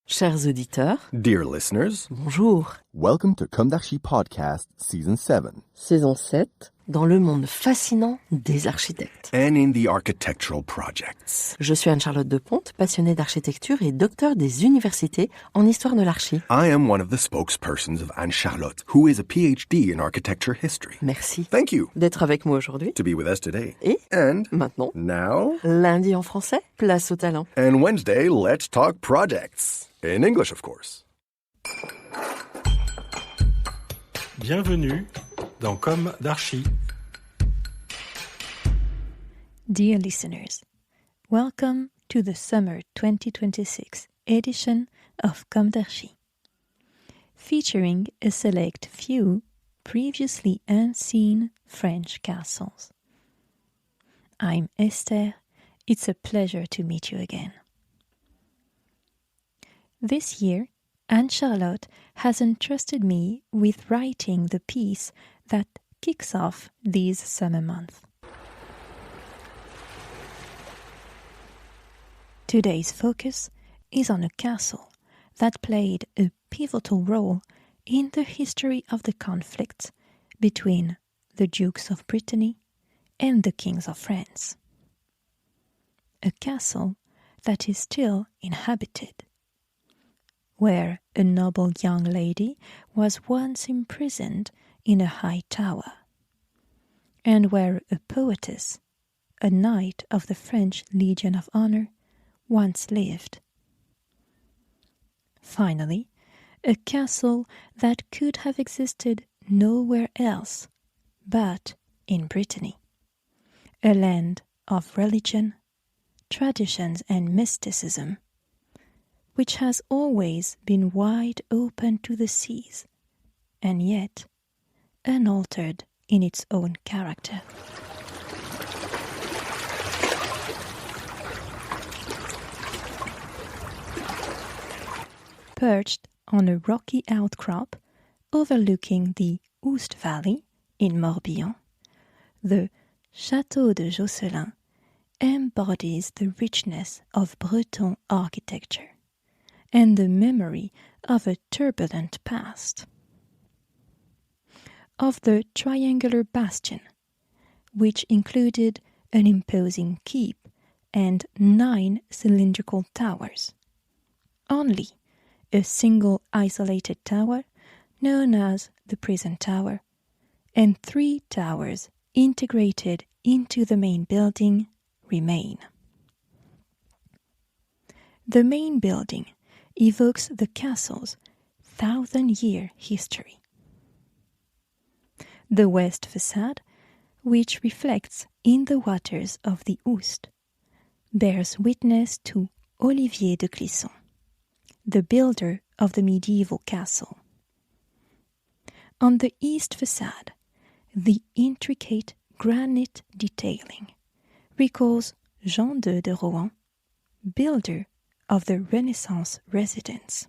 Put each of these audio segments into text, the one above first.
Chers auditeurs, Dear listeners, bonjour. welcome to Comme d'Archi Podcast Season 7. Saison 7, dans le monde fascinant des architectes. And in the architectural projects. Je suis Anne-Charlotte Deponte, passionnée d'architecture et docteur des universités en histoire de l'archi. I am one of the spokespersons of Anne-Charlotte, who is a PhD in architecture history. Merci. Thank you D'être avec moi aujourd'hui. to be with us today. Et And maintenant, now, lundi en français, place au talent. and Wednesday, let's talk projects. In English, of course. Bienvenue dans Comme d'Archi. Dear listeners, welcome to the summer 2026 edition of Comme d'Archi, featuring a select few previously unseen French castles. I'm Esther. It's a pleasure to meet you again. This year, Anne-Charlotte has entrusted me with writing the piece that kicks off these summer months. Today's focus is on a castle that played a pivotal role in the history of the conflict between the Dukes of Brittany and the Kings of France. A castle that is still inhabited, where a noble young lady was once imprisoned in a high tower, and where a poetess, a knight of the French Legion of Honor, once lived. Finally, a castle that could have existed nowhere else but in Brittany, a land of religion, traditions and mysticism, which has always been wide open to the seas, and yet unaltered in its own character. Perched on a rocky outcrop overlooking the Oust Valley in Morbihan, the Château de Josselin embodies the richness of Breton architecture and the memory of a turbulent past. Of the triangular bastion, which included an imposing keep and 9 cylindrical towers, only a single isolated tower, known as the prison tower, and 3 towers integrated into the main building remain. The main building evokes the castle's 1,000-year history. The west façade, which reflects in the waters of the Oust, bears witness to Olivier de Clisson, the builder of the medieval castle. On the east façade, the intricate granite detailing recalls Jean II de Rohan, builder of the Renaissance residence.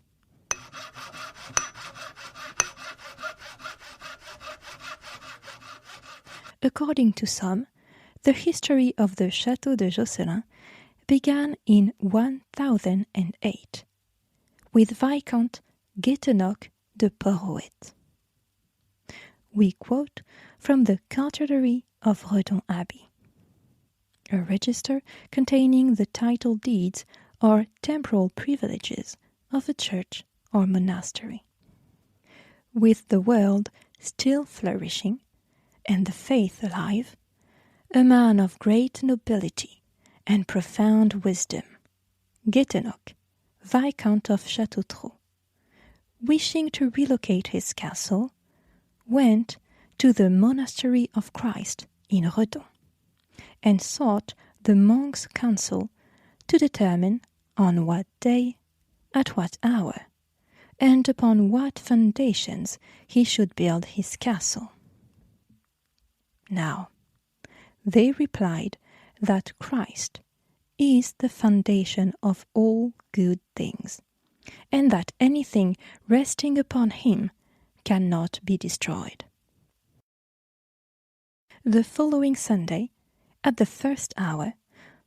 According to some, the history of the Château de Josselin began in 1008 with Viscount Guétenoc de Porhoët. We quote from the Cartulary of Redon Abbey, a register containing the title deeds or temporal privileges of a church or monastery. With the world still flourishing and the faith alive, a man of great nobility and profound wisdom, Guétenoc, Viscount of Châteautreux, wishing to relocate his castle, went to the Monastery of Christ in Redon and sought the monks' council to determine on what day, at what hour, and upon what foundations he should build his castle. Now, they replied that Christ is the foundation of all good things, and that anything resting upon him cannot be destroyed. The following Sunday, at the first hour,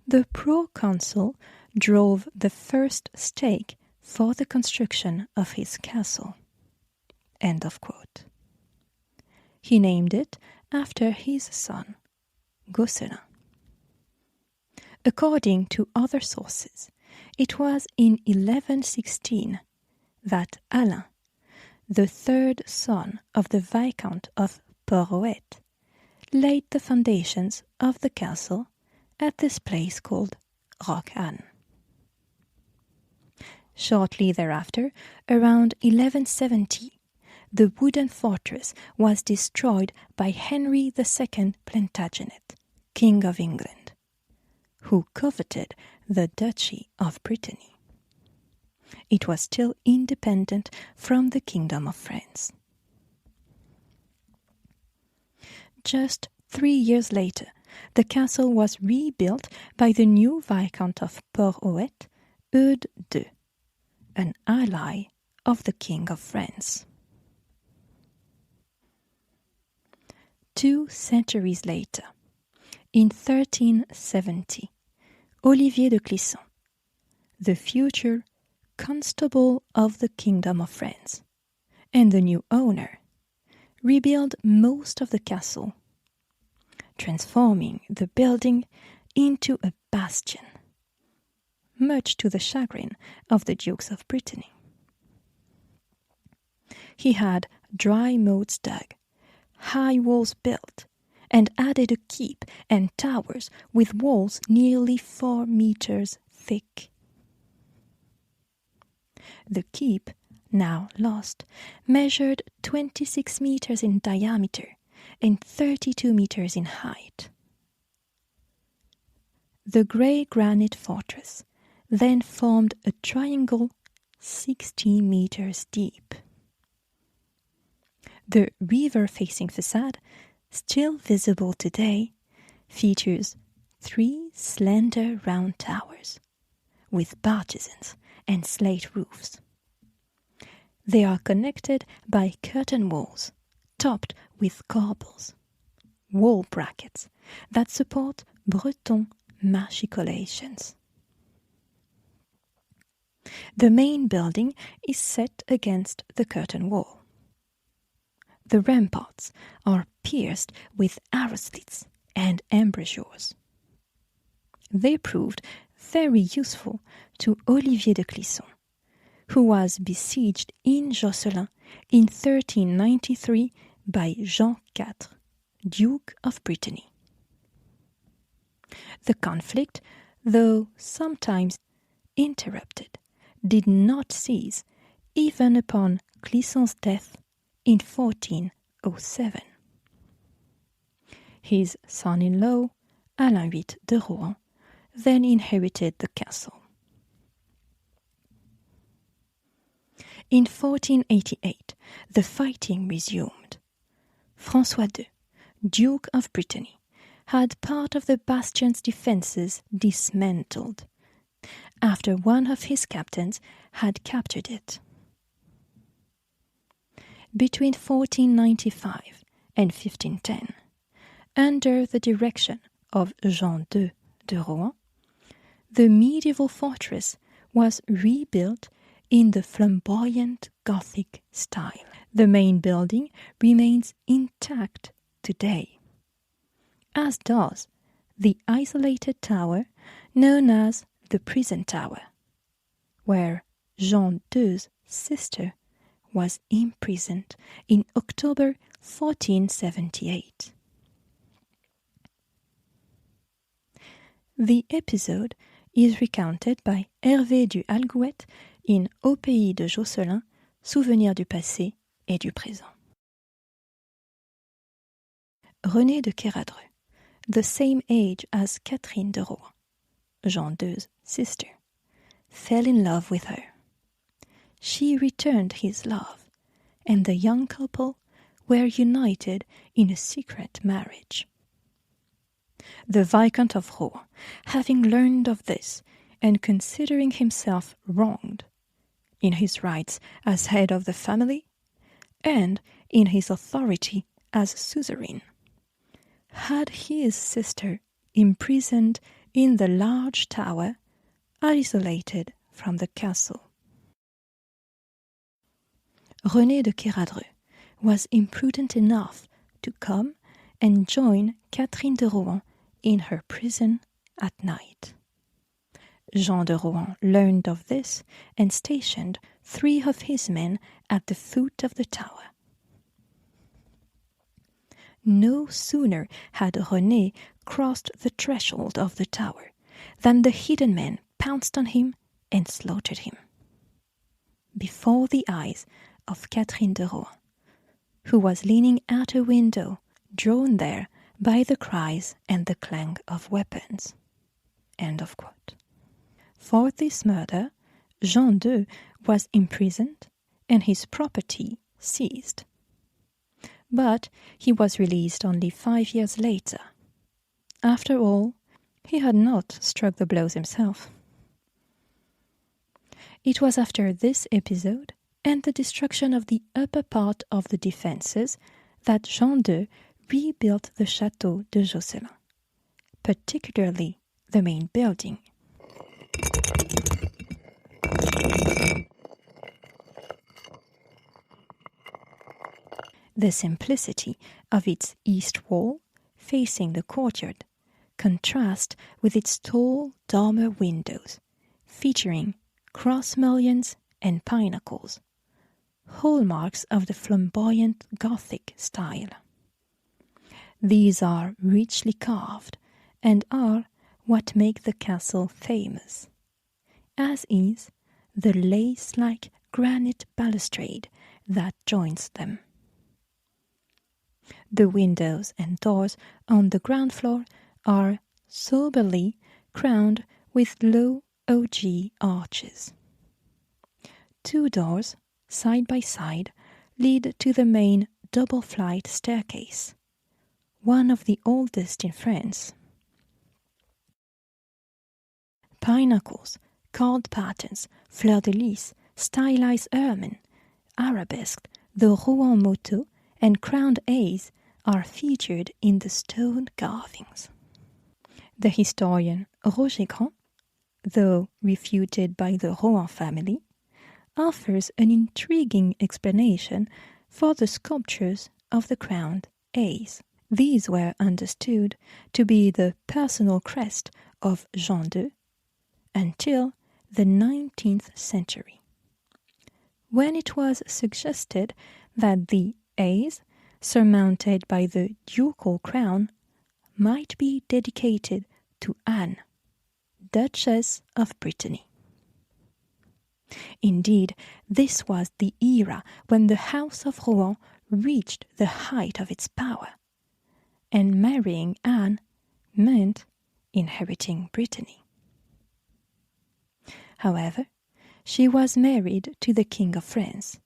the proconsul drove the first stake for the construction of his castle." End of quote. He named it after his son, Josselin. According to other sources, it was in 1116 that Alain, the third son of the Viscount of Port-Rohan, laid the foundations of the castle at this place called Rohan. Shortly thereafter, around 1170, the wooden fortress was destroyed by Henry II Plantagenet, King of England, who coveted the Duchy of Brittany. It was still independent from the Kingdom of France. Just 3 years later, the castle was rebuilt by the new Viscount of Port-Rohan, Eudes II, an ally of the King of France. 2 centuries later, in 1370, Olivier de Clisson, the future Constable of the Kingdom of France, and the new owner, rebuilt most of the castle, transforming the building into a bastion, much to the chagrin of the Dukes of Brittany. He had dry moats dug, high walls built, and added a keep and towers with walls nearly 4 meters thick. The keep, now lost, measured 26 meters in diameter and 32 meters in height. The grey granite fortress then formed a triangle 60 meters deep. The river-facing façade, still visible today, features 3 slender round towers with bartizans and slate roofs. They are connected by curtain walls topped with corbels, wall brackets that support Breton machicolations. The main building is set against the curtain wall. The ramparts are pierced with arrow slits and embrasures. They proved very useful to Olivier de Clisson, who was besieged in Josselin in 1393 by Jean IV, Duke of Brittany. The conflict, though sometimes interrupted, did not cease even upon Clisson's death in 1407. His son-in-law, Alain VIII de Rohan, then inherited the castle. In 1488, the fighting resumed. François II, Duke of Brittany, had part of the bastion's defences dismantled, after one of his captains had captured it. Between 1495 and 1510, under the direction of Jean II de Rohan, the medieval fortress was rebuilt in the flamboyant Gothic style. The main building remains intact today, as does the isolated tower known as the Prison Tower, where Jean II's sister was imprisoned in October 1478. The episode is recounted by Hervé du Halgouët in Au pays de Josselin, Souvenirs du passé et du présent. Renée de Kéradreux, the same age as Catherine de Rohan, Jean II's sister, fell in love with her. She returned his love, and the young couple were united in a secret marriage. The Viscount of Rohan, having learned of this, and considering himself wronged in his rights as head of the family, and in his authority as suzerain, had his sister imprisoned in the large tower, isolated from the castle. René de Kéradreux was imprudent enough to come and join Catherine de Rohan in her prison at night. Jean de Rohan learned of this and stationed 3 of his men at the foot of the tower. No sooner had René crossed the threshold of the tower than the hidden men pounced on him and slaughtered him, before the eyes of Catherine de Rohan, who was leaning out a window, drawn there by the cries and the clang of weapons. End of quote. For this murder, Jean II was imprisoned and his property seized. But he was released only 5 years later. After all, he had not struck the blows himself. It was after this episode and the destruction of the upper part of the defences that Jean II rebuilt the Château de Josselin, particularly the main building. The simplicity of its east wall, facing the courtyard, contrasts with its tall dormer windows, featuring cross-mullions and pinnacles, hallmarks of the flamboyant Gothic style. These are richly carved and are what make the castle famous, as is the lace-like granite balustrade that joins them. The windows and doors on the ground floor are soberly crowned with low ogee arches. 2 doors, side by side, lead to the main double-flight staircase, one of the oldest in France. Pinnacles, carved patterns, fleur-de-lis, stylized ermine, arabesqued, the Rohan motto, and crowned A's are featured in the stone carvings. The historian Roger Grand, though refuted by the Rohan family, offers an intriguing explanation for the sculptures of the crowned A's. These were understood to be the personal crest of Jean II until the 19th century, when it was suggested that the A's, surmounted by the ducal crown, might be dedicated to Anne, Duchess of Brittany. Indeed, this was the era when the House of Rohan reached the height of its power, and marrying Anne meant inheriting Brittany. However, she was married to the King of France,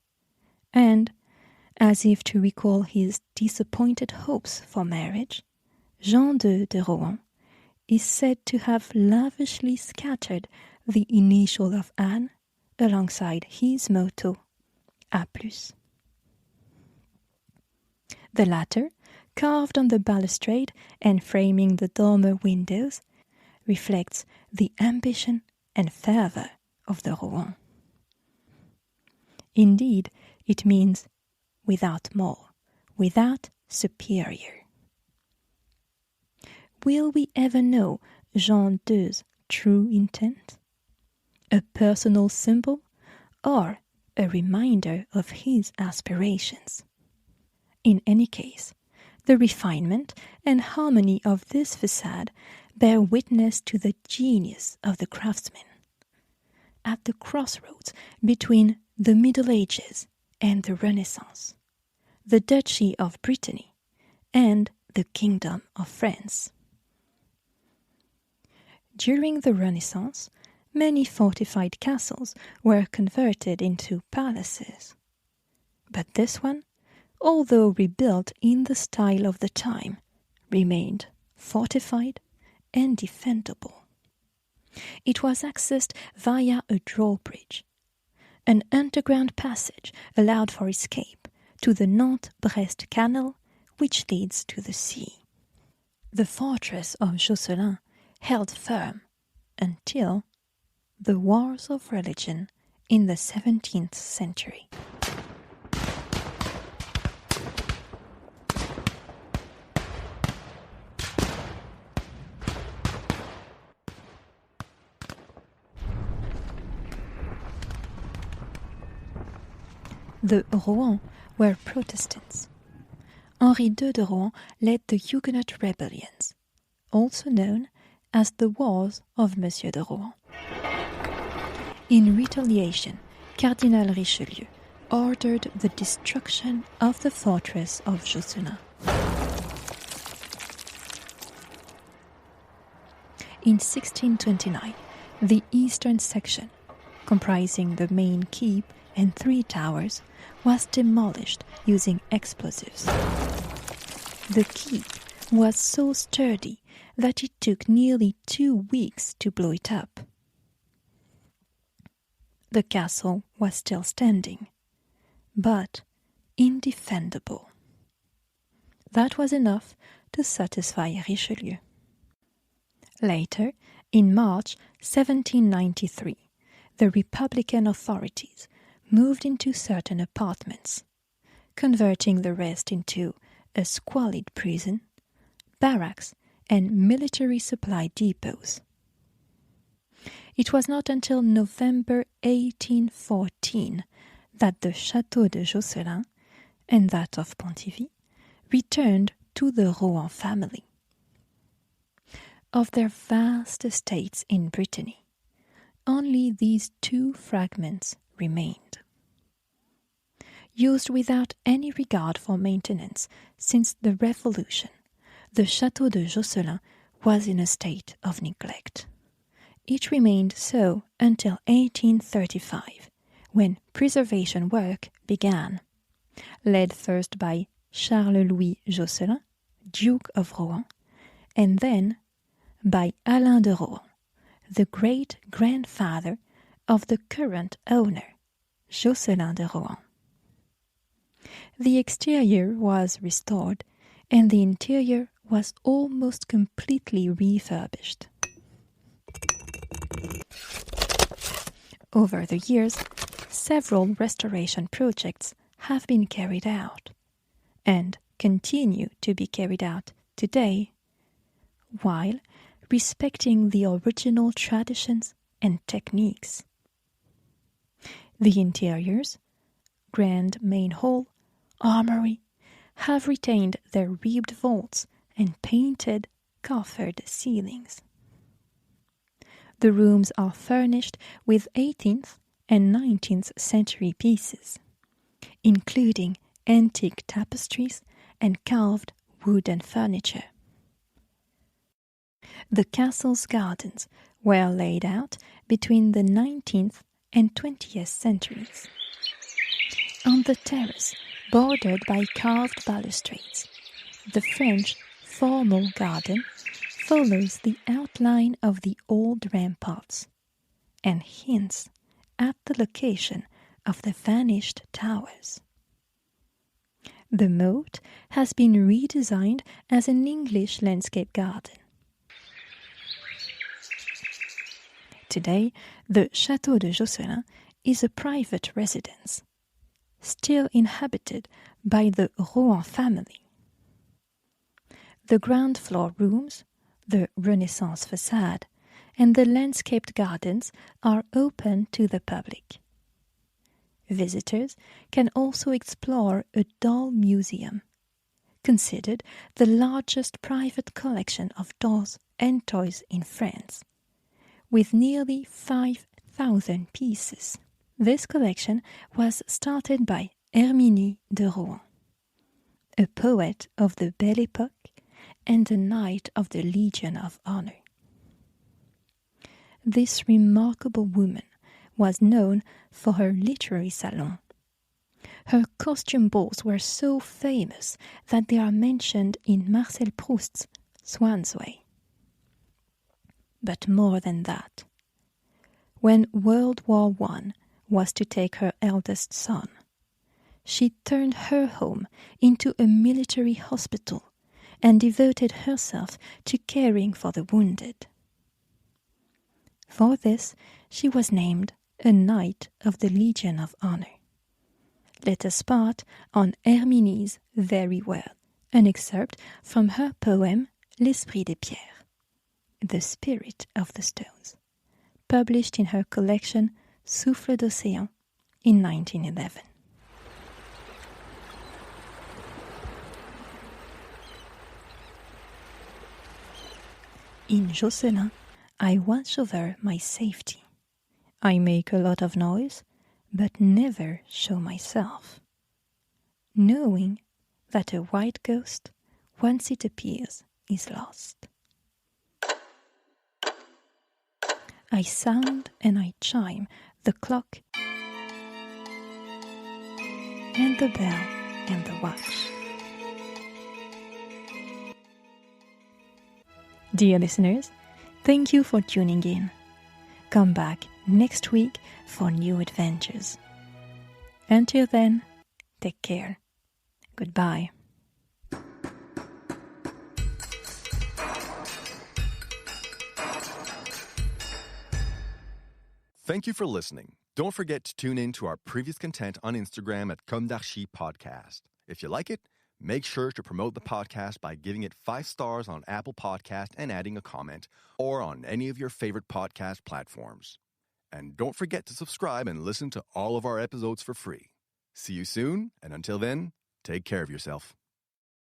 and, as if to recall his disappointed hopes for marriage, Jean II de Rohan is said to have lavishly scattered the initial of Anne alongside his motto, A+. The latter, carved on the balustrade and framing the dormer windows, reflects the ambition and fervour of the Rohan. Indeed, it means without more, without superior. Will we ever know Jean II's true intent? A personal symbol or a reminder of his aspirations? In any case, the refinement and harmony of this façade bear witness to the genius of the craftsman. At the crossroads between the Middle Ages and the Renaissance, the Duchy of Brittany and the Kingdom of France. During the Renaissance, many fortified castles were converted into palaces. But this one, although rebuilt in the style of the time, remained fortified and defendable. It was accessed via a drawbridge. An underground passage allowed for escape to the Nantes-Brest Canal, which leads to the sea. The fortress of Josselin held firm until the wars of religion in the 17th century. The Rohan were Protestants. Henri II de Rohan led the Huguenot rebellions, also known as the Wars of Monsieur de Rohan. In retaliation, Cardinal Richelieu ordered the destruction of the fortress of Josselin. In 1629, the eastern section, comprising the main keep and 3 towers, was demolished using explosives. The keep was so sturdy that it took nearly 2 weeks to blow it up. The castle was still standing, but indefendable. That was enough to satisfy Richelieu. Later, in March 1793, the Republican authorities moved into certain apartments, converting the rest into a squalid prison, barracks, and military supply depots. It was not until November 1814 that the Château de Josselin and that of Pontivy returned to the Rohan family. Of their vast estates in Brittany, only these 2 fragments remained. Used without any regard for maintenance since the Revolution, the Château de Josselin was in a state of neglect. It remained so until 1835, when preservation work began, led first by Charles-Louis Josselin, Duke of Rohan, and then by Alain de Rohan, the great-grandfather of the current owner, Josselin de Rohan. The exterior was restored, and the interior was almost completely refurbished. Over the years, several restoration projects have been carried out, and continue to be carried out today, while respecting the original traditions and techniques. The interiors, grand main hall, armory, have retained their ribbed vaults and painted, coffered ceilings. The rooms are furnished with 18th and 19th century pieces, including antique tapestries and carved wooden furniture. The castle's gardens were laid out between the 19th and 20th centuries. On the terrace, bordered by carved balustrades, the French formal garden follows the outline of the old ramparts and hints at the location of the vanished towers. The moat has been redesigned as an English landscape garden. Today, the Château de Josselin is a private residence, still inhabited by the Rohan family. The ground floor rooms, the Renaissance façade, and the landscaped gardens are open to the public. Visitors can also explore a doll museum, considered the largest private collection of dolls and toys in France, with nearly 5,000 pieces. This collection was started by Herminie de Rohan, a poet of the Belle Époque and a knight of the Legion of Honor. This remarkable woman was known for her literary salon. Her costume balls were so famous that they are mentioned in Marcel Proust's Swann's Way. But more than that, when World War I was to take her eldest son, she turned her home into a military hospital and devoted herself to caring for the wounded. For this, she was named a Knight of the Legion of Honor. Let us part on Herminie's very word, an excerpt from her poem L'Esprit des Pierres, The Spirit of the Stones, published in her collection Souffle d'Océan in 1911. In Josselin, I watch over my safety. I make a lot of noise, but never show myself. Knowing that a white ghost, once it appears, is lost. I sound and I chime the clock and the bell and the watch. Dear listeners, thank you for tuning in. Come back next week for new adventures. Until then, take care. Goodbye. Thank you for listening. Don't forget to tune in to our previous content on Instagram at Comme d'Archi Podcast. If you like it, make sure to promote the podcast by giving it 5 stars on Apple Podcast and adding a comment, or on any of your favorite podcast platforms. And don't forget to subscribe and listen to all of our episodes for free. See you soon, and until then, take care of yourself.